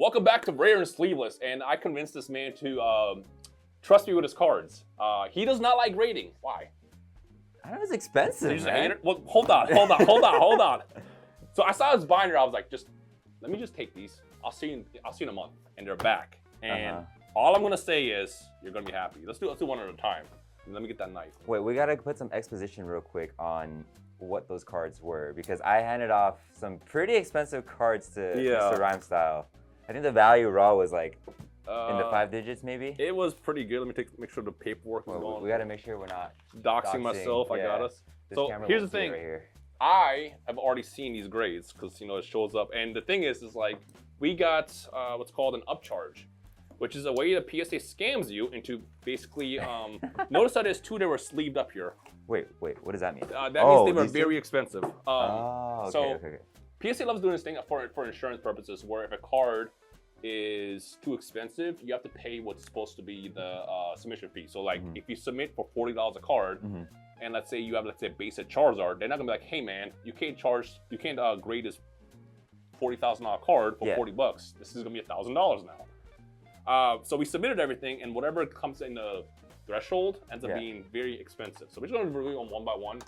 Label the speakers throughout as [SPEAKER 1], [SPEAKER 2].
[SPEAKER 1] Welcome back to Rare and Sleeveless, and I convinced this man to trust me with his cards. He does not like grading. Why?
[SPEAKER 2] I know it's expensive, man.
[SPEAKER 1] Well, hold on. So I saw his binder. I was like, let me just take these. I'll see you in a month, and they're back. And all I'm gonna say is you're gonna be happy. Let's do one at a time. Let me get that knife.
[SPEAKER 2] Wait, we gotta put some exposition real quick on what those cards were, because I handed off some pretty expensive cards to Mr. Rhymestyle. I think the value raw was like in the 5 digits, maybe. It
[SPEAKER 1] was pretty good. Let me make sure the paperwork is going.
[SPEAKER 2] We gotta make sure we're not
[SPEAKER 1] doxing myself. Yeah. I got us. So here's the thing. Right here. I have already seen these grades because it shows up, and the thing is like we got what's called an upcharge, which is a way that PSA scams you into basically. Notice that there's 2 that were sleeved up here.
[SPEAKER 2] Wait, what does that mean?
[SPEAKER 1] That means they were very expensive.
[SPEAKER 2] Okay.
[SPEAKER 1] PSA loves doing this thing for insurance purposes, where if a card is too expensive, you have to pay what's supposed to be the submission fee. So like if you submit for $40 a card, and let's say you have base at Charizard, they're not gonna be like, hey man, you can't grade this $40,000 card for 40 bucks. This is gonna be $1,000 now. So we submitted everything, and whatever comes in the threshold ends up being very expensive. So we're just gonna review them one by one.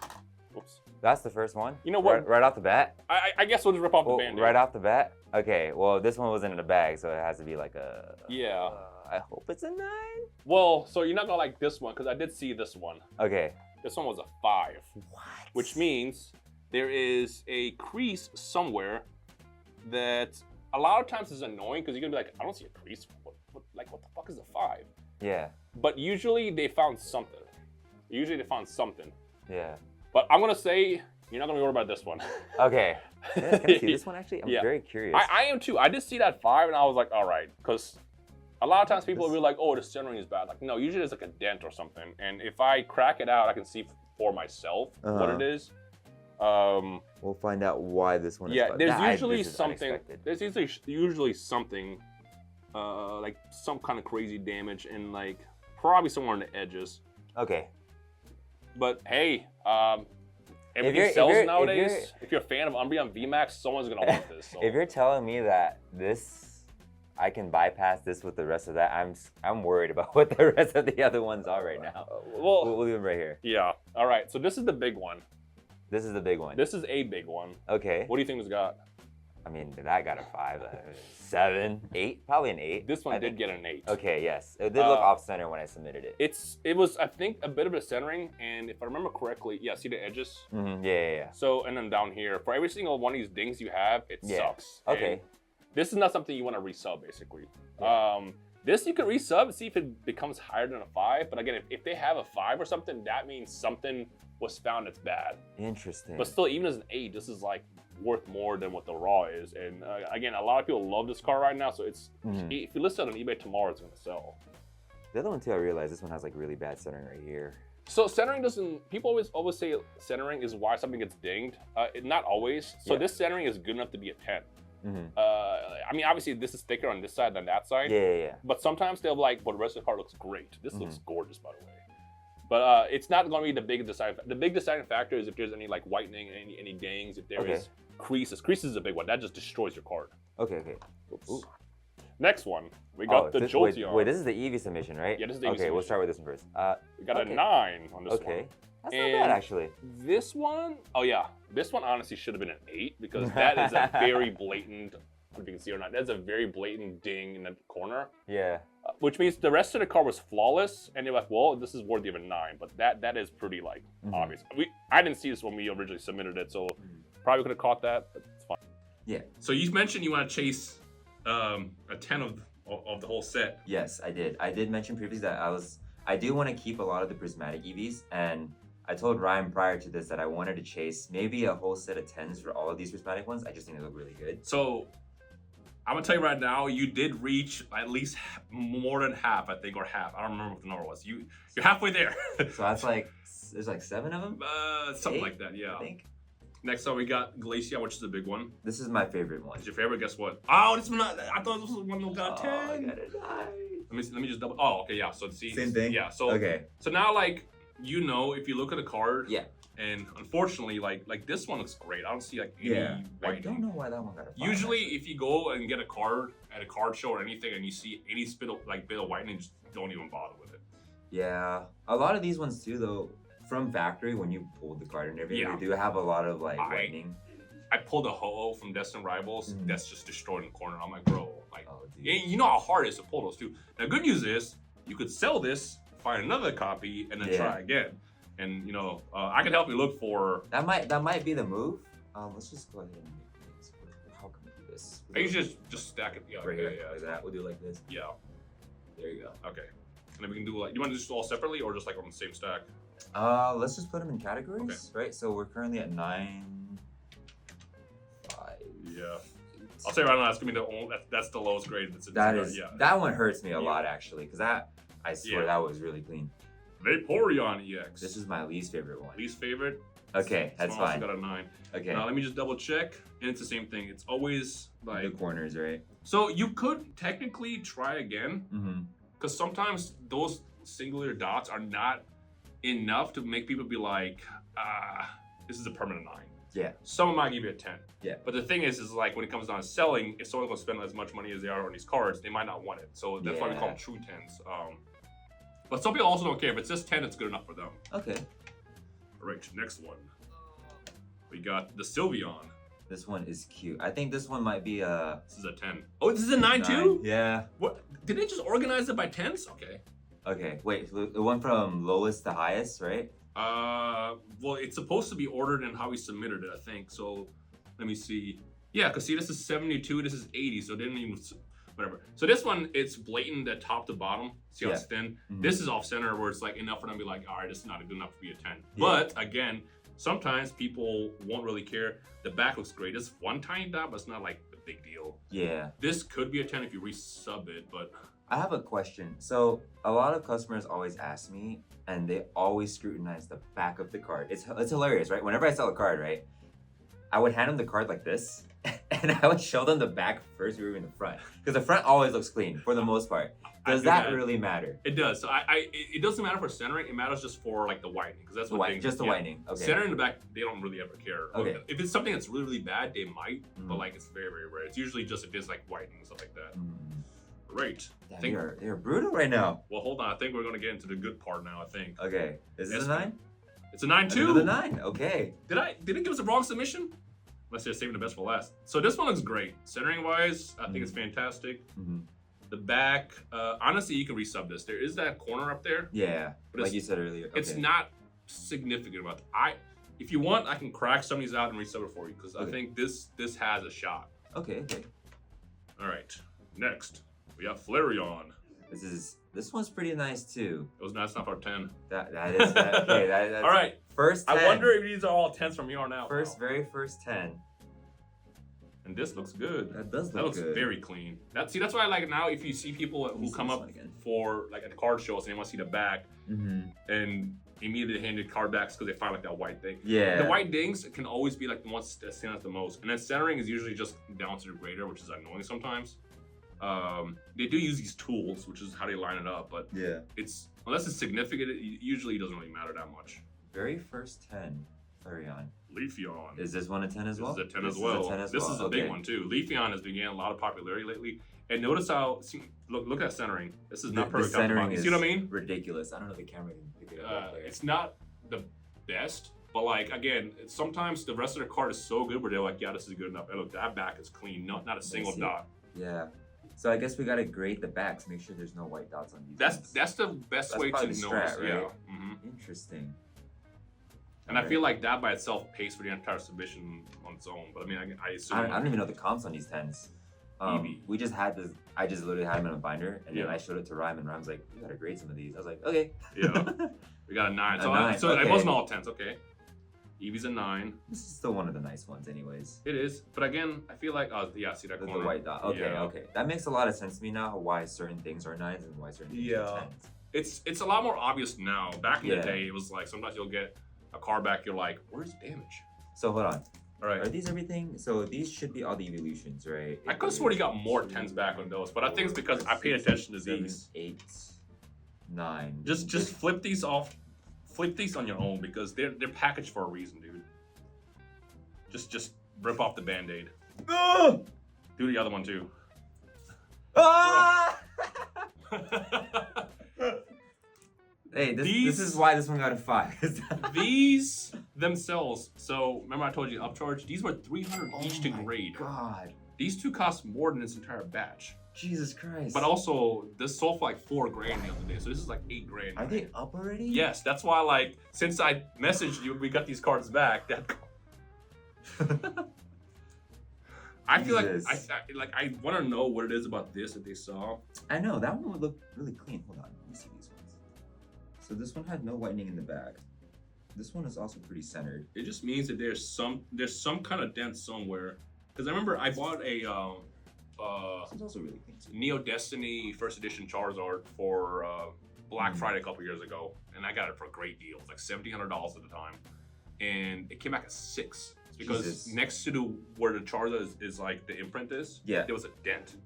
[SPEAKER 1] Oops.
[SPEAKER 2] That's the first one?
[SPEAKER 1] You know what?
[SPEAKER 2] Right off the bat?
[SPEAKER 1] I guess we'll just rip off the band-aid.
[SPEAKER 2] Right off the bat? Okay, well, this one wasn't in a bag, so it has to be like a...
[SPEAKER 1] Yeah.
[SPEAKER 2] I hope it's a 9?
[SPEAKER 1] Well, so you're not gonna like this one, because I did see this one.
[SPEAKER 2] Okay.
[SPEAKER 1] This one was a 5.
[SPEAKER 2] What?
[SPEAKER 1] Which means there is a crease somewhere that a lot of times is annoying, because you're gonna be like, I don't see a crease. What the fuck is a 5?
[SPEAKER 2] Yeah.
[SPEAKER 1] But usually they found something.
[SPEAKER 2] Yeah.
[SPEAKER 1] But I'm gonna say you're not gonna be worried about this one.
[SPEAKER 2] Okay. Can I see this one actually? I'm very curious.
[SPEAKER 1] I am too. I did see that 5 and I was like, all right, because a lot of times people will be like, oh, the centering is bad. Like, no, usually there's like a dent or something. And if I crack it out, I can see for myself what it is.
[SPEAKER 2] We'll find out why this one is bad.
[SPEAKER 1] There's usually something. There's usually something like some kind of crazy damage and like probably somewhere on the edges.
[SPEAKER 2] Okay.
[SPEAKER 1] But hey, everything sells nowadays. If you're a fan of Umbreon VMAX, someone's gonna want this. So.
[SPEAKER 2] If you're telling me that I can bypass this with the rest of that, I'm worried about what the rest of the other ones are right now.
[SPEAKER 1] Well,
[SPEAKER 2] we'll leave them right here.
[SPEAKER 1] Yeah. All right. So this is the big one.
[SPEAKER 2] This is the big one.
[SPEAKER 1] This is a big one.
[SPEAKER 2] Okay.
[SPEAKER 1] What do you think it's got?
[SPEAKER 2] I mean, that got a 5, 7, 8, probably an 8.
[SPEAKER 1] This one did get an 8.
[SPEAKER 2] Okay, yes. It did look off-center when I submitted it.
[SPEAKER 1] It was, I think, a bit of a centering, and if I remember correctly, see the edges?
[SPEAKER 2] Yeah.
[SPEAKER 1] So, and then down here, for every single one of these dings you have, it sucks.
[SPEAKER 2] Okay.
[SPEAKER 1] And this is not something you want to resub, basically. Yeah. This you can resub and see if it becomes higher than a 5, but again, if they have a 5 or something, that means something was found that's bad.
[SPEAKER 2] Interesting.
[SPEAKER 1] But still, even as an 8, this is like worth more than what the raw is. And again, a lot of people love this car right now, so it's if you list it on eBay tomorrow, it's gonna sell.
[SPEAKER 2] The other one too, I realized this one has like really bad centering right here.
[SPEAKER 1] So centering doesn't, people always say centering is why something gets dinged. Not always. So this centering is good enough to be a 10. I mean, obviously this is thicker on this side than that side.
[SPEAKER 2] Yeah.
[SPEAKER 1] But sometimes they'll be like, but the rest of the car looks great. This looks gorgeous, by the way. But it's not going to be the big deciding factor. The big deciding factor is if there's any like whitening, any dings, if there is creases. Creases is a big one. That just destroys your card.
[SPEAKER 2] Okay.
[SPEAKER 1] Oops. Ooh. Next one, we got the Jolteon.
[SPEAKER 2] Wait, this is the Eevee submission, right?
[SPEAKER 1] Yeah, this is the Eevee submission.
[SPEAKER 2] Okay, we'll start with this one first.
[SPEAKER 1] We got a 9 on this one.
[SPEAKER 2] Okay. That's not bad, actually.
[SPEAKER 1] This one, this one honestly should have been an 8 because that is a very blatant, if you can see or not, that's a very blatant ding in the corner.
[SPEAKER 2] Yeah.
[SPEAKER 1] Which means the rest of the car was flawless, and you're like, well, this is worthy of a 9, but that is pretty like obvious. I didn't see this when we originally submitted it, so probably could have caught that, but it's fine.
[SPEAKER 2] Yeah.
[SPEAKER 1] So you mentioned you want to chase a 10 of the whole set.
[SPEAKER 2] Yes, I did. I did mention previously that I do want to keep a lot of the prismatic EVs, and I told Ryan prior to this that I wanted to chase maybe a whole set of 10s for all of these prismatic ones. I just think they look really good.
[SPEAKER 1] So I'm gonna tell you right now, you did reach at least more than half, I think, or half. I don't remember what the number was. You're halfway there.
[SPEAKER 2] So that's like, there's like 7 of them?
[SPEAKER 1] Something like that, yeah.
[SPEAKER 2] I think.
[SPEAKER 1] Next up, we got Glacia, which is a big one.
[SPEAKER 2] This is my favorite one.
[SPEAKER 1] It's your favorite? Guess what? Oh, this one, I thought this was one that got 10.
[SPEAKER 2] I got it.
[SPEAKER 1] Let me just double. Oh, okay, yeah. So see,
[SPEAKER 2] same thing.
[SPEAKER 1] Yeah. So
[SPEAKER 2] okay.
[SPEAKER 1] So now, like, if you look at the card, And unfortunately, like this one looks great. I don't see like any
[SPEAKER 2] I
[SPEAKER 1] whitening.
[SPEAKER 2] don't know why that one got a 5.
[SPEAKER 1] Usually, if you go and get a card at a card show or anything, and you see any bit of whitening, just don't even bother with it.
[SPEAKER 2] Yeah, a lot of these ones too, though, from factory when you pull the card and everything, they do have a lot of like whitening.
[SPEAKER 1] I pulled a Ho-Oh from Destin Rivals that's just destroyed in the corner. I'm like, bro, like,
[SPEAKER 2] Oh, dude.
[SPEAKER 1] you know how hard it is to pull those too. Now, good news is you could sell this, find another copy, and then try again. And you know, I can help you look for.
[SPEAKER 2] That might be the move. Let's just go ahead and make this. How can we do this?
[SPEAKER 1] I usually just stack it. Yeah,
[SPEAKER 2] right here,
[SPEAKER 1] yeah.
[SPEAKER 2] like that. We'll do it like this.
[SPEAKER 1] Yeah.
[SPEAKER 2] There you go.
[SPEAKER 1] Okay. And then we can do like, you want to do this all separately or just like on the same stack?
[SPEAKER 2] Let's just put them in categories, right? So we're currently at 9, 5.
[SPEAKER 1] Yeah. I'll say right now, that's gonna be the only. That's the lowest grade.
[SPEAKER 2] That one hurts me a lot actually, because I swear that was really clean.
[SPEAKER 1] Vaporeon EX.
[SPEAKER 2] This is my least favorite one.
[SPEAKER 1] Least favorite?
[SPEAKER 2] Okay, that's fine.
[SPEAKER 1] Got a 9.
[SPEAKER 2] Okay.
[SPEAKER 1] Now let me just double check, and it's the same thing. It's always like
[SPEAKER 2] the corners, right?
[SPEAKER 1] So you could technically try again, because sometimes those singular dots are not enough to make people be like, this is a permanent 9.
[SPEAKER 2] Yeah.
[SPEAKER 1] Someone might give you a 10.
[SPEAKER 2] Yeah.
[SPEAKER 1] But the thing is like when it comes down to selling, if someone's gonna spend as much money as they are on these cards, they might not want it. So that's why we call them true 10s. But some people also don't care. If it's just 10, it's good enough for them.
[SPEAKER 2] Okay.
[SPEAKER 1] All right, next one. We got the Sylveon.
[SPEAKER 2] This one is cute. I think this one might be a...
[SPEAKER 1] This is a 10. Oh, this is a 9 too?
[SPEAKER 2] Yeah.
[SPEAKER 1] What? Did they just organize it by 10s? Okay.
[SPEAKER 2] Okay, wait. The one from lowest to highest, right?
[SPEAKER 1] Well, it's supposed to be ordered in how we submitted it, I think. So, let me see. Yeah, because see, this is 72, this is 80, so it didn't even... Whatever. So this one, it's blatant at top to bottom. See how it's thin? This is off center where it's like enough for them to be like, all right, this is not good enough to be a 10. But again, sometimes people won't really care. The back looks great. It's one tiny dot, but it's not like a big deal.
[SPEAKER 2] Yeah.
[SPEAKER 1] This could be a 10 if you resub it, but...
[SPEAKER 2] I have a question. So a lot of customers always ask me, and they always scrutinize the back of the card. It's hilarious, right? Whenever I sell a card, right, I would hand them the card like this, and I would show them the back first before even the front, because the front always looks clean for the most part. Does that really matter?
[SPEAKER 1] It does. So it doesn't matter for centering. It matters just for like the whitening, because that's what
[SPEAKER 2] just the whitening. Okay.
[SPEAKER 1] Centering in the back, they don't really ever care.
[SPEAKER 2] Okay.
[SPEAKER 1] If it's something that's really, really bad, they might, but like it's very, very rare. It's usually just if it's like whitening and stuff like that. Great.
[SPEAKER 2] Yeah, they're brutal right now.
[SPEAKER 1] Well, hold on. I think we're gonna get into the good part now. I think.
[SPEAKER 2] Okay. Is this a 9?
[SPEAKER 1] It's a 9 too.
[SPEAKER 2] It's a 9. Okay.
[SPEAKER 1] Did it give us a wrong submission? Let's just saving the best for last. So this one looks great. Centering wise, I think it's fantastic. The back, honestly, you can resub this. There is that corner up there.
[SPEAKER 2] Yeah, but like you said earlier. Okay.
[SPEAKER 1] It's not significant about it. If you want, I can crack some of these out and resub it for you, because I think this has a shot.
[SPEAKER 2] Okay.
[SPEAKER 1] All right. Next, we have Flareon.
[SPEAKER 2] This one's pretty nice too.
[SPEAKER 1] That's not for 10.
[SPEAKER 2] That is that. Okay, that's
[SPEAKER 1] all right.
[SPEAKER 2] First 10.
[SPEAKER 1] I wonder if these are all 10s from here on out.
[SPEAKER 2] Very first 10.
[SPEAKER 1] And this looks good.
[SPEAKER 2] That does look good.
[SPEAKER 1] That looks very clean. That's why I like it now. If you see people who come up for like at card shows and they want to see the back, and immediately hand the card backs because they find like that white thing.
[SPEAKER 2] Yeah.
[SPEAKER 1] The white dings can always be like the ones that stand out the most. And then centering is usually just down to the grader, which is annoying sometimes. They do use these tools, which is how they line it up, but it's unless it's significant, it usually doesn't really matter that much.
[SPEAKER 2] Very first 10, Flareon.
[SPEAKER 1] Leafeon.
[SPEAKER 2] Is this one a 10 as well?
[SPEAKER 1] This is a 10 as well. This is a big one too. Leafeon has began a lot of popularity lately. And notice how, look at centering. This is not perfect.
[SPEAKER 2] The centering
[SPEAKER 1] you see what I mean?
[SPEAKER 2] Ridiculous. I don't know if the camera can pick it up.
[SPEAKER 1] It's not the best, but like again, sometimes the rest of the card is so good where they're like, yeah, this is good enough. And look, that back is clean, not a single dot.
[SPEAKER 2] Yeah. So I guess we gotta grade the backs, make sure there's no white dots on these.
[SPEAKER 1] That's the best way to know.
[SPEAKER 2] Right?
[SPEAKER 1] Yeah.
[SPEAKER 2] Interesting.
[SPEAKER 1] And I feel like that by itself pays for the entire submission on its own. But I mean, I assume.
[SPEAKER 2] I don't even know the comps on these 10s. We just had this. I just literally had them in a binder, and then I showed it to Rhyme, and Rhyme's like, "You gotta grade some of these." I was like, "Okay."
[SPEAKER 1] Yeah. We got a 9. So
[SPEAKER 2] okay.
[SPEAKER 1] It wasn't all 10s. Okay. Eevee's a 9.
[SPEAKER 2] This is still one of the nice ones, anyways.
[SPEAKER 1] It is, but again, I feel like see that corner.
[SPEAKER 2] The white dot. Okay. That makes a lot of sense to me now. Why certain things are 9s and why certain things are 10s.
[SPEAKER 1] It's a lot more obvious now. Back in the day, it was like sometimes you'll get a card back. You're like, where's the damage?
[SPEAKER 2] So hold on.
[SPEAKER 1] All right.
[SPEAKER 2] Are these everything? So these should be all the evolutions, right?
[SPEAKER 1] I could have sworn you got more 10s back on those, but I think it's because I paid attention to these.
[SPEAKER 2] 8, 9.
[SPEAKER 1] Just flip these off flip these on your own because they're packaged for a reason, dude. Just rip off the Band-Aid. Do the other one too.
[SPEAKER 2] Hey, this is why this one got a 5.
[SPEAKER 1] These themselves, so remember I told you upcharge? These were $300 each to grade.
[SPEAKER 2] God.
[SPEAKER 1] These two cost more than this entire batch.
[SPEAKER 2] Jesus Christ.
[SPEAKER 1] But also, this sold for like $4 grand the other day, so this is like $8 grand.
[SPEAKER 2] Are they up already?
[SPEAKER 1] Yes, that's why like, since I messaged you, we got these cards back. I feel like I want to know what it is about this that they saw.
[SPEAKER 2] I know, that one would look really clean. Hold on, let me see these ones. So this one had no whitening in the back. This one is also pretty centered.
[SPEAKER 1] It just means that there's some kind of dent somewhere. Because I remember I bought a
[SPEAKER 2] this is also really clean too.
[SPEAKER 1] Neo Destiny first edition Charizard for Black Friday a couple years ago, and I got it for a great deal. It was like $1,700 at the time, and it came back at 6. It's because next to where the Charizard is like the imprint is, there was a dent.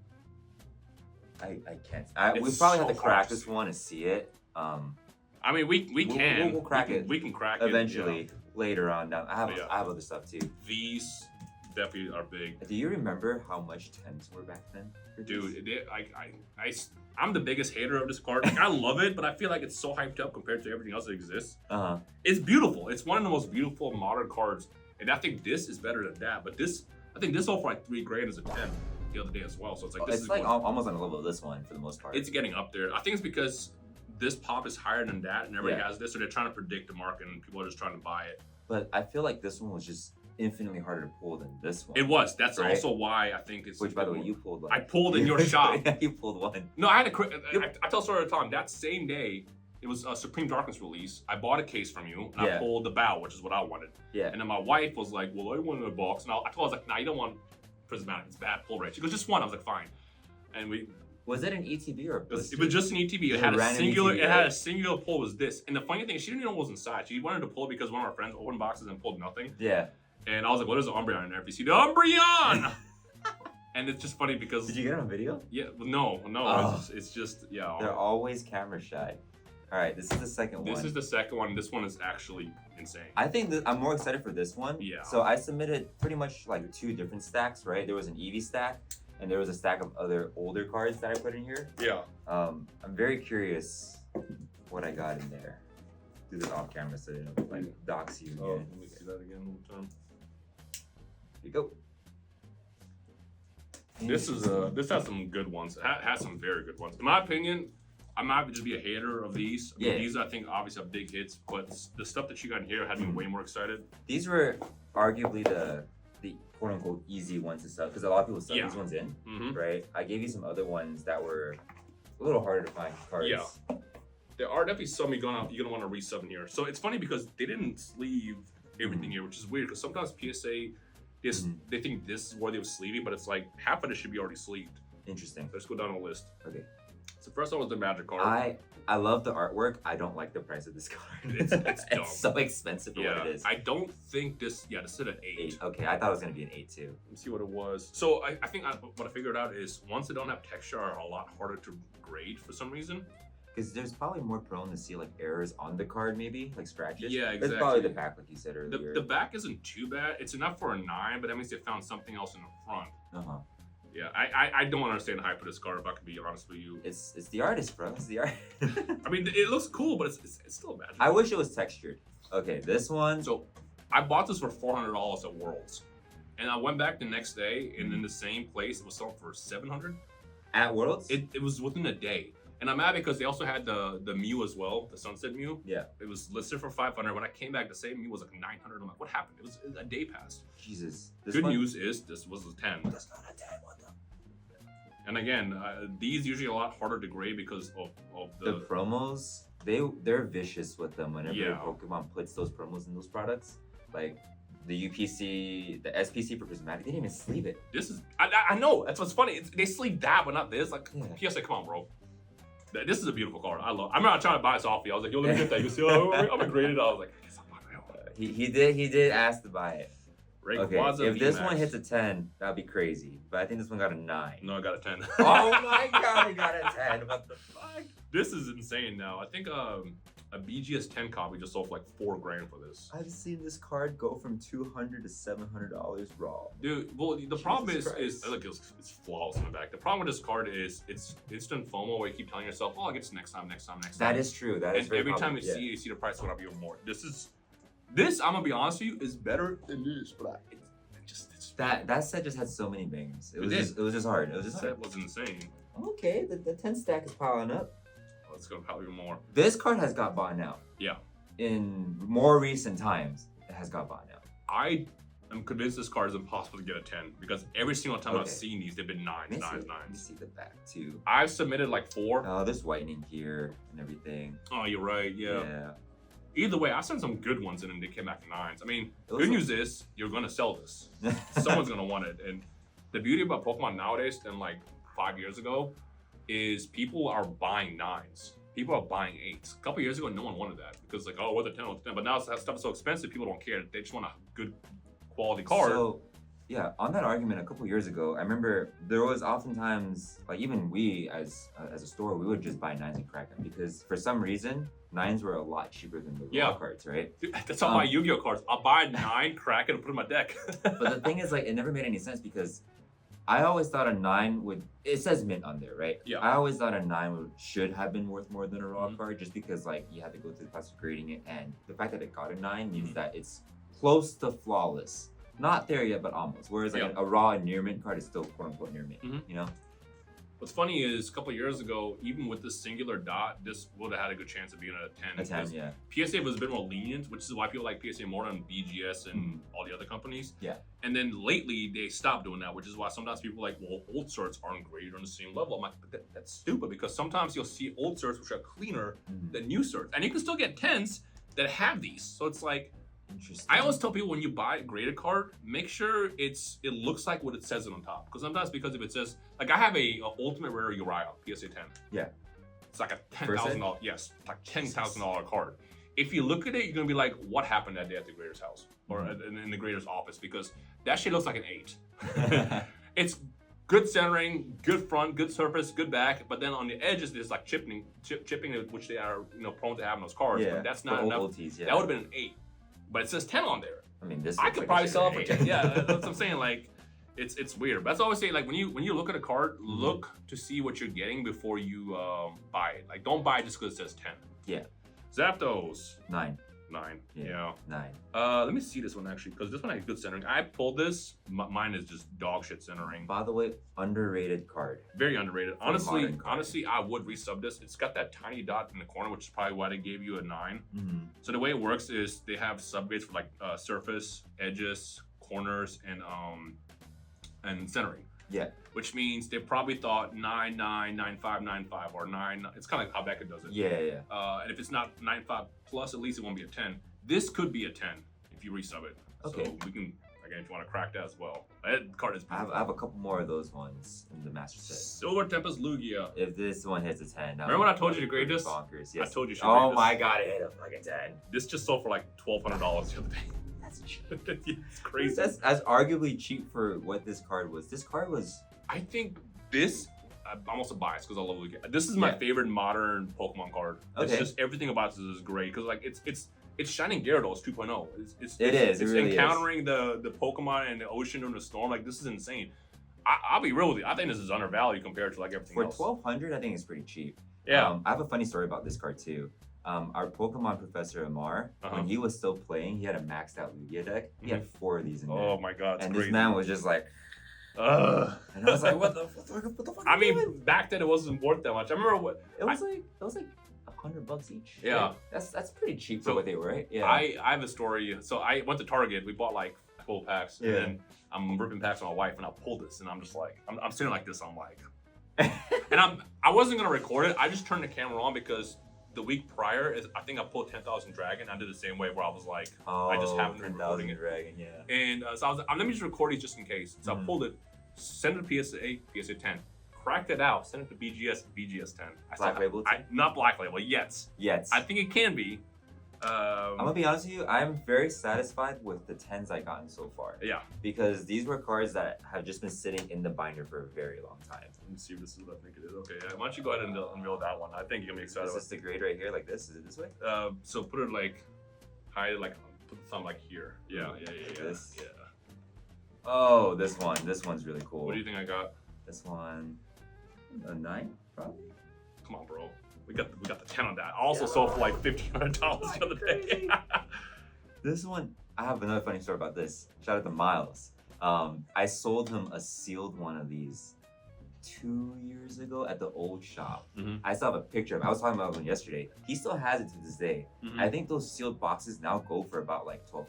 [SPEAKER 2] I can't. We probably have to crack this one to see it.
[SPEAKER 1] I mean, we can.
[SPEAKER 2] We'll crack it.
[SPEAKER 1] We can crack
[SPEAKER 2] eventually.
[SPEAKER 1] it
[SPEAKER 2] Later on. Down. I have other stuff too.
[SPEAKER 1] These definitely are big.
[SPEAKER 2] Do you remember how much 10s were back then?
[SPEAKER 1] Dude, I'm the biggest hater of this card. Like, I love it, but I feel like it's so hyped up compared to everything else that exists. It's beautiful. It's one of the most beautiful modern cards, and I think this is better than that. But I think this sold for like $3 grand as a 10 the other day as well. So it's like
[SPEAKER 2] it's like almost on the level of this one for the most part.
[SPEAKER 1] It's getting up there. I think it's because this pop is higher than that, and everybody has this, so they're trying to predict the market, and people are just trying to buy it.
[SPEAKER 2] But I feel like this one was just infinitely harder to pull than this one.
[SPEAKER 1] It was. That's also why I think it's.
[SPEAKER 2] Which, by the way, you pulled one.
[SPEAKER 1] I pulled in your shop.
[SPEAKER 2] Yeah, you pulled one.
[SPEAKER 1] No, I had I tell story all the time. That same day, it was a Supreme Darkness release. I bought a case from you, and I pulled the bow, which is what I wanted.
[SPEAKER 2] Yeah.
[SPEAKER 1] And then my wife was like, "Well, I wanted a box," and I told her, I was like, "Nah, you don't want Prismatic. It's bad pull rate." She goes, "Just one." I was like, "Fine." And we.
[SPEAKER 2] Was it an ETB or a blister?
[SPEAKER 1] It was just an ETB. It had a singular. ETB, it had a singular pull. Was this? And the funny thing, she didn't even know what was inside. She wanted to pull because one of our friends opened boxes and pulled nothing.
[SPEAKER 2] Yeah.
[SPEAKER 1] And I was like, "What is the Umbreon in there?" If you see the Umbreon, and it's just funny because.
[SPEAKER 2] Did you get it on video?
[SPEAKER 1] Yeah. No. Oh. It's just yeah.
[SPEAKER 2] They're always camera shy. All right, this is the second one.
[SPEAKER 1] This is the second one. This one is actually insane.
[SPEAKER 2] I think I'm more excited for this one.
[SPEAKER 1] Yeah.
[SPEAKER 2] So I submitted pretty much like 2 different stacks, right? There was an Eevee stack. And there was a stack of other older cards that I put in here. Yeah. I'm very curious what I got in there. Do this off camera so they don't like dox you.
[SPEAKER 1] Oh, let me see that again one time.
[SPEAKER 2] Here you go.
[SPEAKER 1] This has some good ones. It has some very good ones. In my opinion, I might just be a hater of these. I mean, these I think obviously have big hits, but the stuff that you got in here had me way more excited.
[SPEAKER 2] These were arguably the quote unquote easy ones to sell because a lot of people sell these ones in, right? I gave you some other ones that were a little harder to find cards.
[SPEAKER 1] Yeah, there are definitely some you're gonna want to resub in here. So it's funny because they didn't sleeve everything here, which is weird because sometimes PSA they think this is worthy of sleeving, but it's like half of it should be already sleeved.
[SPEAKER 2] Interesting.
[SPEAKER 1] Let's go down the list.
[SPEAKER 2] Okay.
[SPEAKER 1] So first one was the Magic card.
[SPEAKER 2] I love the artwork. I don't like the price of this card.
[SPEAKER 1] It's dumb.
[SPEAKER 2] It's so expensive for what it is.
[SPEAKER 1] I don't think this. Yeah, this is an 8.
[SPEAKER 2] Okay, I thought it was gonna be an 8 too.
[SPEAKER 1] Let me see what it was. So I think what I figured out is ones that don't have texture are a lot harder to grade for some reason.
[SPEAKER 2] Because there's probably more prone to see like errors on the card, maybe like scratches.
[SPEAKER 1] Yeah, exactly.
[SPEAKER 2] That's probably the back, like you said earlier.
[SPEAKER 1] The back isn't too bad. It's enough for a 9, but that means they found something else in the front. Yeah, I don't understand the hype for this card, if I can be honest with you.
[SPEAKER 2] It's the artist, bro. It's the art.
[SPEAKER 1] I mean, it looks cool, but it's still magical.
[SPEAKER 2] I wish it was textured. Okay, this one.
[SPEAKER 1] So, I bought this for $400 at Worlds. And I went back the next day, and in the same place, it was sold for $700.
[SPEAKER 2] At Worlds?
[SPEAKER 1] It was within a day. And I'm mad because they also had the Mew as well, the Sunset Mew.
[SPEAKER 2] Yeah.
[SPEAKER 1] It was listed for $500. When I came back, the same Mew was like $900. I'm like, what happened? It was a day passed.
[SPEAKER 2] Jesus.
[SPEAKER 1] Good news is this was a 10.
[SPEAKER 2] That's not a 10. What the?
[SPEAKER 1] And again, these usually a lot harder to grade because of
[SPEAKER 2] the promos. They're vicious with them whenever Pokemon puts those promos in those products. Like the UPC, the SPC for Prismatic, they didn't even sleeve it.
[SPEAKER 1] This is I know that's what's funny. They sleeve that, but not this. Like PSA, come on, bro. This is a beautiful card. I love. I'm not trying to buy this off you. I was like, yo, let me get that. You see, I'm gonna grade it. I was like, I guess I'm not real.
[SPEAKER 2] He did ask to buy it. Okay, if this one hits a 10, that'd be crazy. But I think this one got a 9.
[SPEAKER 1] No, I got a 10.
[SPEAKER 2] Oh my god, I got a 10. What the fuck?
[SPEAKER 1] This is insane now. I think A BGS 10 copy just sold for like $4,000 for this.
[SPEAKER 2] I've seen this card go from $200 to $700 raw.
[SPEAKER 1] Dude, well, the problem is look, it's flawless in the back. The problem with this card is it's instant FOMO where you keep telling yourself, oh, I'll get this next time.
[SPEAKER 2] That is true. That is
[SPEAKER 1] and every time you see the price going up even more. This, I'm gonna be honest with you, is better than this, but
[SPEAKER 2] that set just had so many bangers. It was just hard. It was just
[SPEAKER 1] set was insane.
[SPEAKER 2] Okay, the 10 stack is piling up.
[SPEAKER 1] It's gonna pile even more.
[SPEAKER 2] This card has got bought out.
[SPEAKER 1] Yeah.
[SPEAKER 2] In more recent times, it has got bought out.
[SPEAKER 1] I am convinced this card is impossible to get a 10 because every single time I've seen these, they've been 9s.
[SPEAKER 2] Let me see the back too.
[SPEAKER 1] I've submitted like 4.
[SPEAKER 2] Oh, there's whitening here and everything.
[SPEAKER 1] Oh, you're right. Yeah. Either way, I sent some good ones in and they came back to 9s. I mean, good news is you're gonna sell this. Someone's gonna want it. And the beauty about Pokemon nowadays than like 5 years ago is people are buying 9s. People are buying 8s. A couple years ago, no one wanted that because like, oh, what's a 10, what's a 10? But now that stuff is so expensive, people don't care. They just want a good quality card.
[SPEAKER 2] So, yeah, on that argument, a couple years ago, I remember there was oftentimes, like even we as a store, we would just buy 9s and crack them because for some reason, 9s were a lot cheaper than the raw cards, right?
[SPEAKER 1] Dude, that's how I buy Yu-Gi-Oh cards. I'll buy a 9, crack it, and put it in my deck.
[SPEAKER 2] But the thing is, like, it never made any sense because I always thought a 9 would, it says mint on there, right?
[SPEAKER 1] Yeah.
[SPEAKER 2] I always thought a 9 should have been worth more than a raw card just because like you had to go through the process of grading it, and the fact that it got a 9 means that it's close to flawless. Not there yet, but almost. Whereas like a raw near mint card is still quote unquote near mint, you know?
[SPEAKER 1] What's funny is a couple of years ago, even with this singular dot, this would have had a good chance of being a 10.
[SPEAKER 2] A 10, yeah.
[SPEAKER 1] PSA was a bit more lenient, which is why people like PSA more than BGS and all the other companies.
[SPEAKER 2] Yeah.
[SPEAKER 1] And then lately, they stopped doing that, which is why sometimes people are like, well, old certs aren't graded on the same level. I'm like, but that's stupid because sometimes you'll see old certs which are cleaner than new certs. And you can still get 10s that have these. So it's like,
[SPEAKER 2] interesting.
[SPEAKER 1] I always tell people when you buy a graded card, make sure it looks like what it says on top. Because sometimes if it says, like I have a Ultimate Rare Uriah PSA 10.
[SPEAKER 2] Yeah.
[SPEAKER 1] It's like a $10,000, yes, like $10,000 card. If you look at it, you're gonna be like, what happened that day at the grader's house or in the grader's office? Because that shit looks like an 8. It's good centering, good front, good surface, good back, but then on the edges there's like chipping, which they are prone to have in those cards.
[SPEAKER 2] Yeah.
[SPEAKER 1] But that's not enough. That would have been an 8. But it says 10 on there.
[SPEAKER 2] I mean, this
[SPEAKER 1] I could probably sell it for 10. Yeah, that's what I'm saying. Like, it's weird. But that's always say like when you look at a card, look to see what you're getting before you buy it. Like, don't buy it just because it says 10.
[SPEAKER 2] Yeah.
[SPEAKER 1] Zapdos.
[SPEAKER 2] 9.
[SPEAKER 1] 9.
[SPEAKER 2] Yeah. 9.
[SPEAKER 1] Let me see this one actually, because this one had good centering. I pulled this. Mine is just dog shit centering.
[SPEAKER 2] By the way, underrated card.
[SPEAKER 1] Very underrated. Honestly, I would resub this. It's got that tiny dot in the corner, which is probably why they gave you a 9. So the way it works is they have subgrades for like surface, edges, corners, and centering.
[SPEAKER 2] Yeah.
[SPEAKER 1] Which means they probably thought 9, 9, 9, 5, 9, 5, or 9. It's kind of like how Becca does it.
[SPEAKER 2] Yeah.
[SPEAKER 1] And if it's not 9, 5 plus, at least it won't be a 10. This could be a 10 if you resub it.
[SPEAKER 2] Okay.
[SPEAKER 1] So we can, again, if you want to crack that as well. That card is beautiful.
[SPEAKER 2] I have a couple more of those ones in the master set.
[SPEAKER 1] Silver Tempest Lugia.
[SPEAKER 2] If this one hits a 10,
[SPEAKER 1] remember when I told you to grade this?
[SPEAKER 2] Bonkers. Yes.
[SPEAKER 1] I told you.
[SPEAKER 2] Oh my god, it hit a fucking 10.
[SPEAKER 1] This just sold for like $1,200 the other day.
[SPEAKER 2] That's cheap.
[SPEAKER 1] It's crazy.
[SPEAKER 2] That's arguably cheap for what this card was. This card was.
[SPEAKER 1] I think this. I'm almost a bias because I love Lugia. This is my favorite modern Pokemon card.
[SPEAKER 2] Okay.
[SPEAKER 1] It's just everything about this is great because like it's Shining Gyarados 2.0. It's
[SPEAKER 2] really
[SPEAKER 1] encountering the Pokemon in the ocean during the storm. Like this is insane. I'll be real with you. I think this is undervalued compared to like everything else.
[SPEAKER 2] For $1,200, I think it's pretty cheap.
[SPEAKER 1] Yeah.
[SPEAKER 2] I have a funny story about this card too. Our Pokemon professor Amar, when he was still playing, he had a maxed out Lugia deck. He had 4 of these in there.
[SPEAKER 1] Oh my god,
[SPEAKER 2] and
[SPEAKER 1] crazy.
[SPEAKER 2] This man was just like, and I was like, what the fuck?
[SPEAKER 1] I mean, back then it wasn't worth that much. I remember
[SPEAKER 2] it was like $100 each.
[SPEAKER 1] Yeah,
[SPEAKER 2] right? That's pretty cheap for what they were, right? Yeah.
[SPEAKER 1] I have a story. So I went to Target. We bought like full packs, and then I'm ripping packs with my wife, and I pulled this, and I'm just like, I'm sitting like this. I'm like, and I wasn't gonna record it. I just turned the camera on because the week prior, I think I pulled 10,000 Dragon. I did the same way where I was like, I just happened to be recording it.
[SPEAKER 2] Dragon, yeah.
[SPEAKER 1] And so I was like, let me just record these just in case. So I pulled it, sent it to PSA 10, cracked it out, sent it to BGS 10.
[SPEAKER 2] Black label?
[SPEAKER 1] Not Black Label, yet.
[SPEAKER 2] Yes.
[SPEAKER 1] I think it can be.
[SPEAKER 2] I'm gonna be honest with you, I'm very satisfied with the 10s I gotten so far.
[SPEAKER 1] Yeah.
[SPEAKER 2] Because these were cards that have just been sitting in the binder for a very long time.
[SPEAKER 1] Let me see if this is what I think it is. Okay, yeah. Why don't you go ahead and unveil that one? I think you're gonna be excited.
[SPEAKER 2] Is this the grade right here, like this? Is it this way?
[SPEAKER 1] So put it like high, like put the thumb like here. Yeah.
[SPEAKER 2] This?
[SPEAKER 1] Yeah.
[SPEAKER 2] Oh, this one. This one's really cool.
[SPEAKER 1] What do you think I got?
[SPEAKER 2] This one, a 9, probably.
[SPEAKER 1] Come on, bro. We got the 10 on that. I also sold for like $1,500 the other day.
[SPEAKER 2] This one, I have another funny story about this. Shout out to Miles. I sold him a sealed one of these 2 years ago at the old shop. I still have a picture of it. I was talking about one yesterday. He still has it to this day. I think those sealed boxes now go for about like $1,200.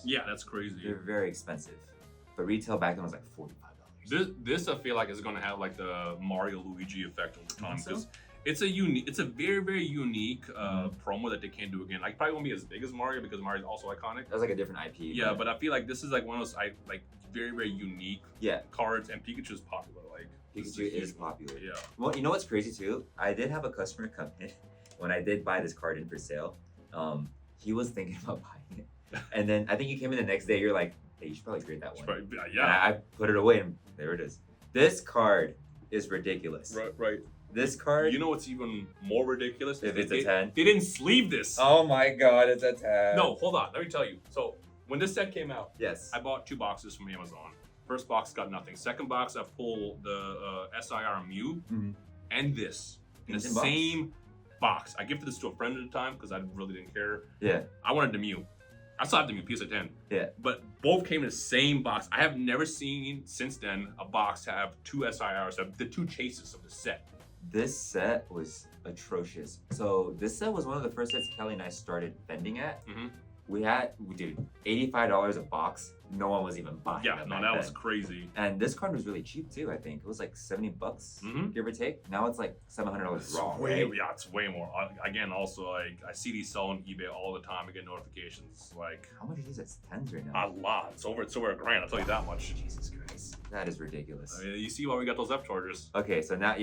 [SPEAKER 1] Yeah, that's crazy.
[SPEAKER 2] They're very expensive. But retail back then was like $45.
[SPEAKER 1] This I feel like is gonna have like the Mario Luigi effect over time because it's a very, very unique promo that they can't do again. Like probably won't be as big as Mario because Mario's also iconic.
[SPEAKER 2] That's like a different IP.
[SPEAKER 1] Yeah, but I feel like this is like one of those like very, very unique cards, and Pikachu's popular. Like
[SPEAKER 2] Pikachu is popular.
[SPEAKER 1] Yeah.
[SPEAKER 2] Well, you know what's crazy too? I did have a customer come in when I did buy this card in for sale. He was thinking about buying it, and then I think you came in the next day. You're like, hey, you should probably grade that one.
[SPEAKER 1] Yeah.
[SPEAKER 2] And I put it away, and there it is. This card is ridiculous.
[SPEAKER 1] Right.
[SPEAKER 2] This card.
[SPEAKER 1] You know what's even more ridiculous?
[SPEAKER 2] If it's a 10.
[SPEAKER 1] They didn't sleeve this.
[SPEAKER 2] Oh my god, it's a 10.
[SPEAKER 1] No, hold on. Let me tell you. So when this set came out,
[SPEAKER 2] yes,
[SPEAKER 1] I bought 2 boxes from Amazon. First box got nothing. Second box, I pulled the SIR Mew and this in the same box. I gifted this to a friend at the time because I really didn't care.
[SPEAKER 2] Yeah.
[SPEAKER 1] I wanted the Mew. I still have the Mew PSA 10.
[SPEAKER 2] Yeah.
[SPEAKER 1] But both came in the same box. I have never seen since then a box have 2 SIRs, the 2 chases of the set.
[SPEAKER 2] This set was atrocious. So this set was one of the first sets Kelly and I started vending at. We did $85 a box. No one was even buying.
[SPEAKER 1] Yeah, no, that was crazy.
[SPEAKER 2] And this card was really cheap too. I think it was like $70, give or take. Now it's like $700 raw.
[SPEAKER 1] Yeah, it's way more. Again, also like I see these selling on eBay all the time. I get notifications like.
[SPEAKER 2] How much are these at 10s right now?
[SPEAKER 1] A lot. It's over $1 grand. I'll tell you that much.
[SPEAKER 2] Jesus Christ, that is ridiculous.
[SPEAKER 1] I mean, you see why we got those F chargers.
[SPEAKER 2] Okay, so now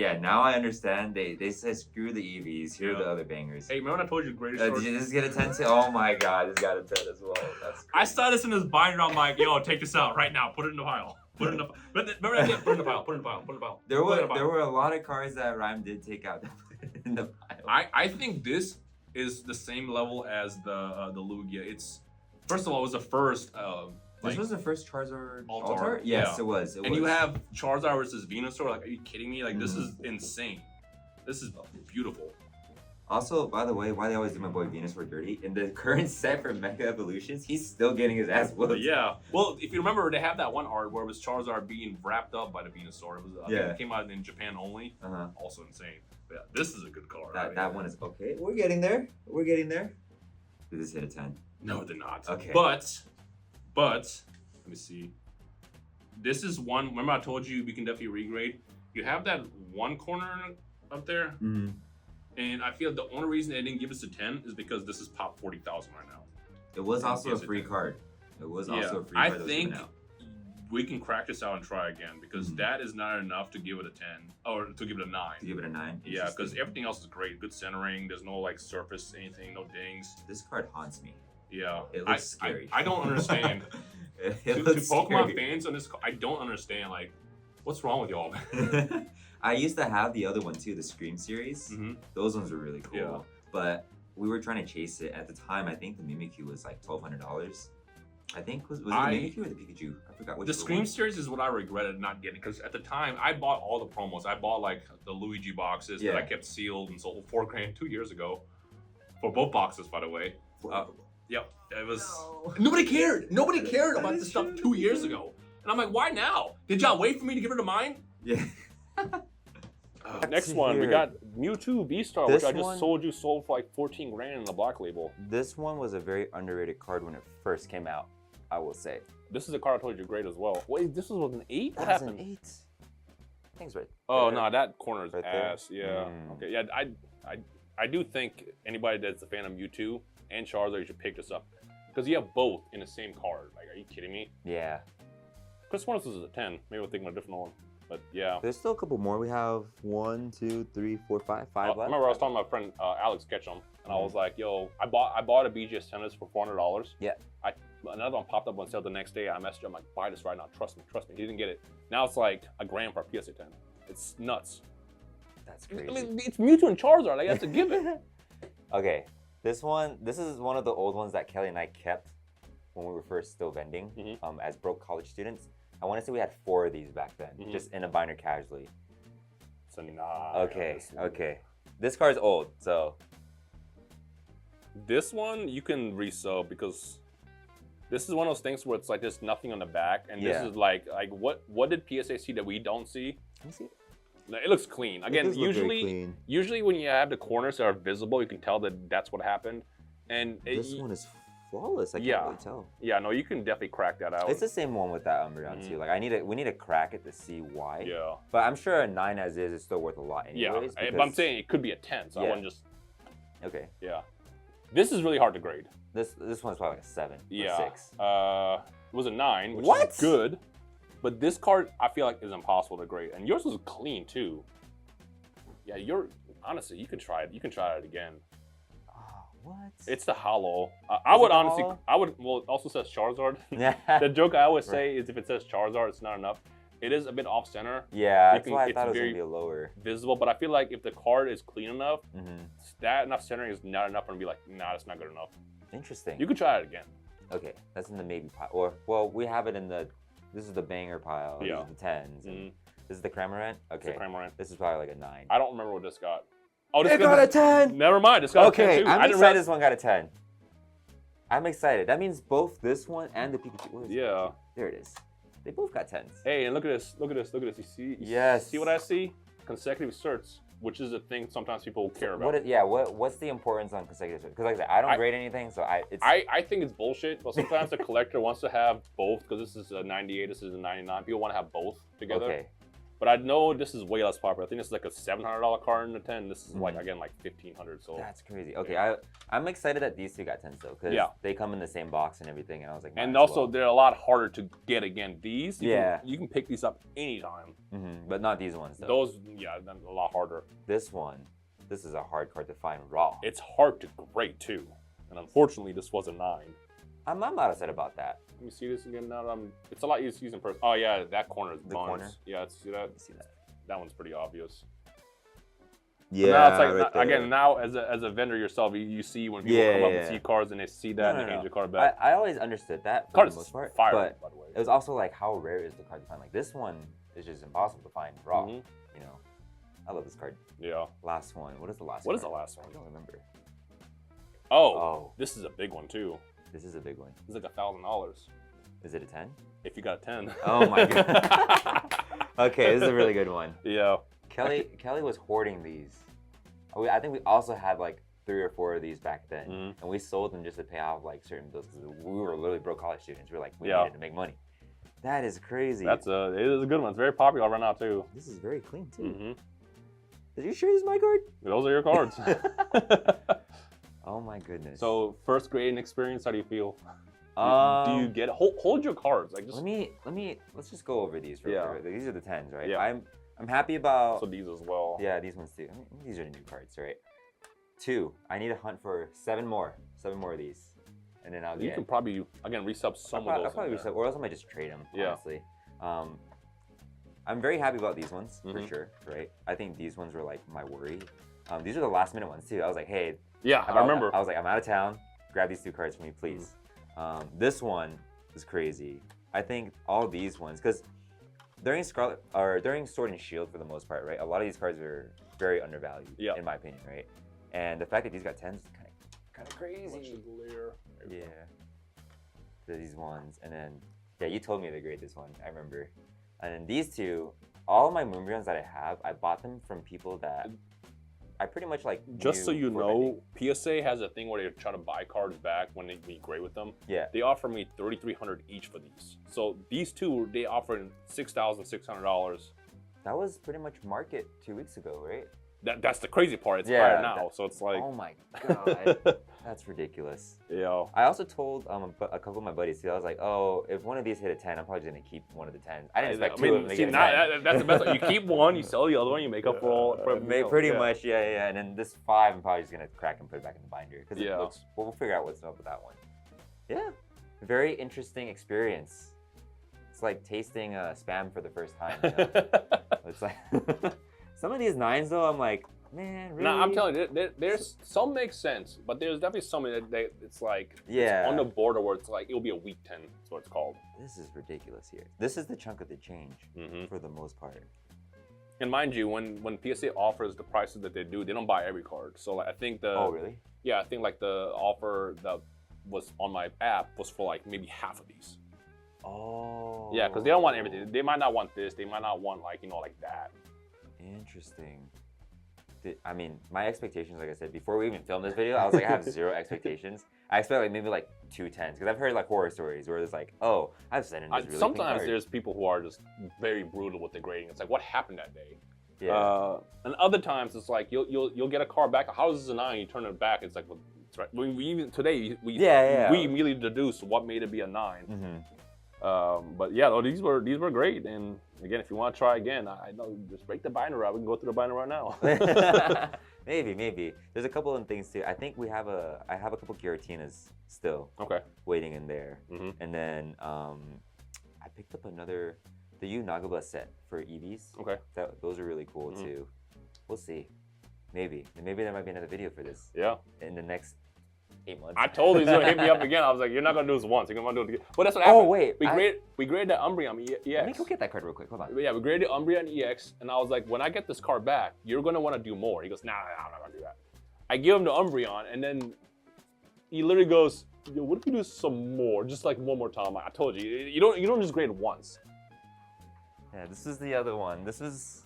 [SPEAKER 2] I understand. They said screw the EVs. Here are the other bangers.
[SPEAKER 1] Hey, remember when I told you the greatest?
[SPEAKER 2] Did this get a 10 too? Oh my God, it's got a 10 as well. That's crazy.
[SPEAKER 1] I saw this in this binder. I'm like, yo, take this out right now. Put it in the pile. Put it in the file. Remember that? Put it in the file. Put it in the file. Put it in the file.
[SPEAKER 2] There were a lot of cards that Rhyme did take out that put it in the file.
[SPEAKER 1] I think this is the same level as the Lugia. It's first of all, it was the first.
[SPEAKER 2] This was the first Charizard
[SPEAKER 1] Altar?
[SPEAKER 2] Yes, it was.
[SPEAKER 1] And you have Charizard versus Venusaur. Like, are you kidding me? Like, this is insane. This is beautiful.
[SPEAKER 2] Also, by the way, why they always do my boy Venusaur dirty? In the current set for Mega Evolutions, he's still getting his ass whooped.
[SPEAKER 1] Yeah. Well, if you remember, they have that one art where it was Charizard being wrapped up by the Venusaur. It was, I think it came out in Japan only. Also insane. But yeah, this is a good card.
[SPEAKER 2] That one is okay. We're getting there. We're getting there. Did this hit a 10?
[SPEAKER 1] No, it did not.
[SPEAKER 2] Okay.
[SPEAKER 1] But, let me see. This is one, remember I told you we can definitely regrade? You have that one corner up there. And I feel the only reason they didn't give us a 10 is because this is pop 40,000 right now.
[SPEAKER 2] It was also a free card. It was also a free card.
[SPEAKER 1] I think we can crack this out and try again because that is not enough to give it a 10 or to give it a 9.
[SPEAKER 2] To give it a 9?
[SPEAKER 1] Yeah, because everything else is great. Good centering. There's no like surface, anything, no dings.
[SPEAKER 2] This card haunts me.
[SPEAKER 1] Yeah.
[SPEAKER 2] It looks scary.
[SPEAKER 1] I don't understand. to Pokemon fans on this, I don't understand like what's wrong with y'all.
[SPEAKER 2] I used to have the other one too, the Scream series. Those ones were really cool.
[SPEAKER 1] Yeah.
[SPEAKER 2] But we were trying to chase it at the time. I think the Mimikyu was like $1,200. I think was it the Mimikyu or the Pikachu? I forgot which.
[SPEAKER 1] The Scream series is what I regretted not getting because at the time I bought all the promos. I bought like the Luigi boxes that I kept sealed and sold for $4 grand 2 years ago for both boxes, by the way. Yep, it was. Nobody cared. Nobody cared about this stuff 2 years ago. And I'm like, why now? Did y'all wait for me to give her to mine?
[SPEAKER 2] Yeah.
[SPEAKER 1] Next one, we got Mewtwo B-Star, which I just sold for like 14 grand in the black label.
[SPEAKER 2] This one was a very underrated card when it first came out, I will say.
[SPEAKER 1] This is a card I told you great as well. Wait, this was an 8? What happened?
[SPEAKER 2] An 8. Things right.
[SPEAKER 1] Oh no, that corner is
[SPEAKER 2] right
[SPEAKER 1] ass. There? Yeah. Okay. Yeah, I do think anybody that's a fan of Mewtwo and Charizard should pick this up because you have both in the same card. Like, are you kidding me?
[SPEAKER 2] Yeah.
[SPEAKER 1] Chris Warnes is a 10. Maybe we'll think of a different one. But yeah.
[SPEAKER 2] There's still a couple more. We have 1, 2, 3, 4, 5 left.
[SPEAKER 1] I remember I was talking to my friend Alex Ketchum, and I was like, "Yo, I bought a BGS tennis for $400.
[SPEAKER 2] Yeah.
[SPEAKER 1] Another one popped up on sale the next day. I messaged him, I'm like, buy this right now. Trust me. He didn't get it. Now it's like $1,000 for a PSA 10. It's nuts.
[SPEAKER 2] That's crazy.
[SPEAKER 1] I mean, it's Mewtwo and Charizard. Like, that's a given.
[SPEAKER 2] Okay, this is one of the old ones that Kelly and I kept when we were first still vending as broke college students. I want to say we had 4 of these back then, just in a binder casually.
[SPEAKER 1] So nah.
[SPEAKER 2] Okay. This card's old, so.
[SPEAKER 1] This one you can resell because this is one of those things where it's like there's nothing on the back, and this is like what did PSA see that we don't see?
[SPEAKER 2] Let me see.
[SPEAKER 1] It looks clean. Again, usually when you have the corners that are visible, you can tell that that's what happened. And
[SPEAKER 2] this one is flawless. I can't really tell.
[SPEAKER 1] Yeah, no, you can definitely crack that out.
[SPEAKER 2] It's the same one with that Umbreon too. Like we need to crack it to see why.
[SPEAKER 1] Yeah.
[SPEAKER 2] But I'm sure a 9 as is still worth a lot anyways.
[SPEAKER 1] Yeah, but I'm saying it could be a 10, so I wouldn't just.
[SPEAKER 2] Okay.
[SPEAKER 1] Yeah. This is really hard to grade.
[SPEAKER 2] This one's probably like a 7
[SPEAKER 1] yeah.
[SPEAKER 2] or 6.
[SPEAKER 1] It was a 9, which is good. But this card, I feel like, is impossible to grade. And yours was clean, too. Yeah, honestly, you can try it. You can try it again.
[SPEAKER 2] What?
[SPEAKER 1] It's the hollow. Well, it also says Charizard. The joke I always say is if it says Charizard, it's not enough. It is a bit off-center.
[SPEAKER 2] Yeah, that's why I thought it was going to be a lower.
[SPEAKER 1] Visible, but I feel like if the card is clean enough, that enough centering is not enough for me to be like, nah, that's not good enough.
[SPEAKER 2] Interesting.
[SPEAKER 1] You could try it again.
[SPEAKER 2] Okay, that's in the maybe pile. Or, well, we have it in the, this is the banger pile.
[SPEAKER 1] Yeah.
[SPEAKER 2] These are the 10s. This is the Cramorant? Okay.
[SPEAKER 1] It's the Cramorant.
[SPEAKER 2] This is probably like a 9.
[SPEAKER 1] I don't remember what this got. Oh, this
[SPEAKER 2] got a 10!
[SPEAKER 1] Never mind, this got a 10 too.
[SPEAKER 2] I'm excited this one got a 10. I'm excited. That means both this one and the Pikachu.
[SPEAKER 1] Yeah.
[SPEAKER 2] There it is. They both got 10s.
[SPEAKER 1] Hey, and look at this. Look at this. Look at this. You see?
[SPEAKER 2] Yes.
[SPEAKER 1] See what I see? Consecutive certs, which is a thing sometimes people care about.
[SPEAKER 2] What's the importance on consecutive certs? Because like I said, I don't grade anything, so I
[SPEAKER 1] think it's bullshit. But sometimes the collector wants to have both because this is a 98, this is a 99. People want to have both together. Okay. But I know this is way less popular. I think this is like a $700 card in the 10. This is like again like $1,500. So
[SPEAKER 2] that's crazy. Okay, I'm excited that these two got 10s though, because they come in the same box and everything. And I was like,
[SPEAKER 1] and also they're a lot harder to get again. These, you can pick these up anytime.
[SPEAKER 2] But not these ones though.
[SPEAKER 1] Those, a lot harder.
[SPEAKER 2] This is a hard card to find raw.
[SPEAKER 1] It's hard to grade too, and unfortunately, this was a 9.
[SPEAKER 2] I'm not upset about that.
[SPEAKER 1] Let me see this again now. It's a lot easier to use in person. Oh yeah, that corner is buns.
[SPEAKER 2] Corner?
[SPEAKER 1] Yeah, see that? That one's pretty obvious.
[SPEAKER 2] Yeah,
[SPEAKER 1] now it's like, again, now as a vendor yourself, you see when people come up and see cards and they see that and they hand your card back.
[SPEAKER 2] I always understood that for the most part.
[SPEAKER 1] Fire,
[SPEAKER 2] but
[SPEAKER 1] by the way.
[SPEAKER 2] It was also like, how rare is the card to find? Like this one is just impossible to find raw. You know, I love this card.
[SPEAKER 1] Yeah.
[SPEAKER 2] Last one. What is the last one?
[SPEAKER 1] What is the last one?
[SPEAKER 2] I don't remember.
[SPEAKER 1] Oh, this is a big one too.
[SPEAKER 2] This is a big one.
[SPEAKER 1] It's like $1,000.
[SPEAKER 2] Is it a 10?
[SPEAKER 1] If you got a 10.
[SPEAKER 2] Oh my god. Okay, this is a really good one.
[SPEAKER 1] Yeah.
[SPEAKER 2] Kelly was hoarding these. I think we also had like 3 or 4 of these back then, and we sold them just to pay off like certain bills because we were literally broke college students. We were like, we needed to make money. That is crazy.
[SPEAKER 1] It is a good one. It's very popular right now too.
[SPEAKER 2] This is very clean too. Did you sure this is my card?
[SPEAKER 1] Those are your cards.
[SPEAKER 2] Oh my goodness.
[SPEAKER 1] So first grading experience, how do you feel? Do you get it? Hold your cards? Like just
[SPEAKER 2] let's just go over these real quick. These are the 10s, right?
[SPEAKER 1] Yeah.
[SPEAKER 2] I'm happy about.
[SPEAKER 1] So these as well.
[SPEAKER 2] Yeah, these ones too. I mean, these are the new cards, right? 2. I need to hunt for 7 more of these, and then
[SPEAKER 1] You can probably again resub some of those.
[SPEAKER 2] I'll probably resub, or else I might just trade them. Honestly. I'm very happy about these ones for sure, right? I think these ones were like my worry. These are the last minute ones too. I was like, hey.
[SPEAKER 1] Yeah, I remember.
[SPEAKER 2] I was like, I'm out of town. Grab these 2 cards for me, please. This one is crazy. I think all these ones, because during Sword and Shield for the most part, right? A lot of these cards are very undervalued, in my opinion, right? And the fact that these got 10s is kind of crazy. Yeah. These ones, and then you told me to grade this one. I remember. And then these 2, all of my Moonbreons that I have, I bought them from people that I pretty much like.
[SPEAKER 1] Just so you know, PSA has a thing where they try to buy cards back when they grade with them.
[SPEAKER 2] Yeah.
[SPEAKER 1] They offer me $3,300 each for these. So these 2, they offered $6,600.
[SPEAKER 2] That was pretty much market 2 weeks ago, right?
[SPEAKER 1] that's the crazy part. It's higher now, so it's like.
[SPEAKER 2] Oh my god, that's ridiculous.
[SPEAKER 1] Yeah.
[SPEAKER 2] I also told a couple of my buddies too. I was like, oh, if one of these hit a 10, I'm probably just gonna keep one of the 10s. I didn't expect two of them to get a 10.
[SPEAKER 1] That's the best. You keep one, you sell the other one, you make up for all.
[SPEAKER 2] Pretty much, yeah. And then this 5, I'm probably just gonna crack and put it back in the binder because it looks. Well, we'll figure out what's up with that one. Yeah, very interesting experience. It's like tasting Spam for the first time. You know? It's like some of these 9s though, I'm like, man, really?
[SPEAKER 1] No, I'm telling you, there's some make sense, but there's definitely some that it's like it's on the border where it's like it'll be a weak 10. That's what it's called.
[SPEAKER 2] This is ridiculous here. This is the chunk of the change for the most part.
[SPEAKER 1] And mind you, when PSA offers the prices that they do, they don't buy every card. So like, I think the
[SPEAKER 2] really?
[SPEAKER 1] Yeah, I think like the offer that was on my app was for like maybe half of these.
[SPEAKER 2] Oh.
[SPEAKER 1] Yeah, because they don't want everything. They might not want this. They might not want like like that.
[SPEAKER 2] Interesting. I mean, my expectations, like I said, before we even filmed this video, I was like, I have 0 expectations. I expect like maybe like 2 10s because I've heard like horror stories where it's like, oh, I've sent in this really
[SPEAKER 1] sometimes there's people who are just very brutal with the grading. It's like, what happened that day?
[SPEAKER 2] Yeah.
[SPEAKER 1] And other times it's like you'll get a car back. How is this a 9? You turn it back. It's like, well, it's right. We even today we immediately deduced what made it be a 9. But yeah, no, these were great. And again, if you want to try again, I know just break the binder out. We can go through the binder right now.
[SPEAKER 2] maybe. There's a couple of things too. I think I have a couple Giratinas still.
[SPEAKER 1] Okay.
[SPEAKER 2] Waiting in there. And then I picked up the U Nagaba set for EVs.
[SPEAKER 1] Okay.
[SPEAKER 2] Those are really cool too. We'll see. Maybe there might be another video for this.
[SPEAKER 1] Yeah.
[SPEAKER 2] In the next 8 months.
[SPEAKER 1] I told you he's gonna hit me up again. I was like, you're not gonna do this once. You're gonna do it again. But that's what happened.
[SPEAKER 2] Oh wait,
[SPEAKER 1] we graded the Umbreon EX.
[SPEAKER 2] Let me go get that card real quick. Hold on.
[SPEAKER 1] Yeah, we graded the Umbreon EX, and I was like, when I get this card back, you're gonna want to do more. He goes, nah, I'm not gonna do that. I give him the Umbreon, and then he literally goes, yo, what if you do some more, just like one more time? I told you, you don't just grade once.
[SPEAKER 2] Yeah, this is the other one. This is.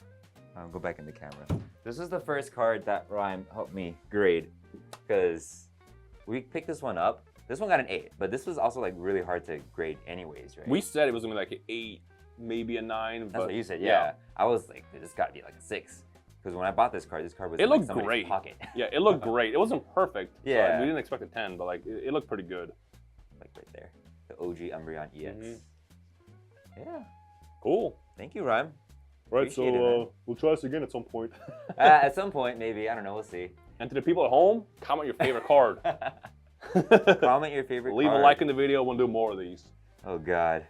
[SPEAKER 2] I'll go back in the camera. This is the first card that Rhyme helped me grade, because we picked this one up. This one got an 8, but this was also like really hard to grade anyways, right?
[SPEAKER 1] We said it was gonna be like an 8, maybe a 9.
[SPEAKER 2] That's what you said, yeah. I was like, this gotta be like a 6. Because when I bought this card was
[SPEAKER 1] it looked
[SPEAKER 2] in
[SPEAKER 1] great.
[SPEAKER 2] Pocket.
[SPEAKER 1] Yeah, it looked great. It wasn't perfect.
[SPEAKER 2] Yeah.
[SPEAKER 1] So we didn't expect a 10, but like it looked pretty good.
[SPEAKER 2] Like right there. The OG Umbreon EX. Yeah.
[SPEAKER 1] Cool.
[SPEAKER 2] Thank you, Rhyme.
[SPEAKER 1] Right, so we'll try this again at some point.
[SPEAKER 2] At some point, maybe. I don't know. We'll see.
[SPEAKER 1] And to the people at home, comment your favorite card.
[SPEAKER 2] Comment your favorite
[SPEAKER 1] Leave
[SPEAKER 2] card.
[SPEAKER 1] a like in the video. We'll do more of these.
[SPEAKER 2] Oh, God.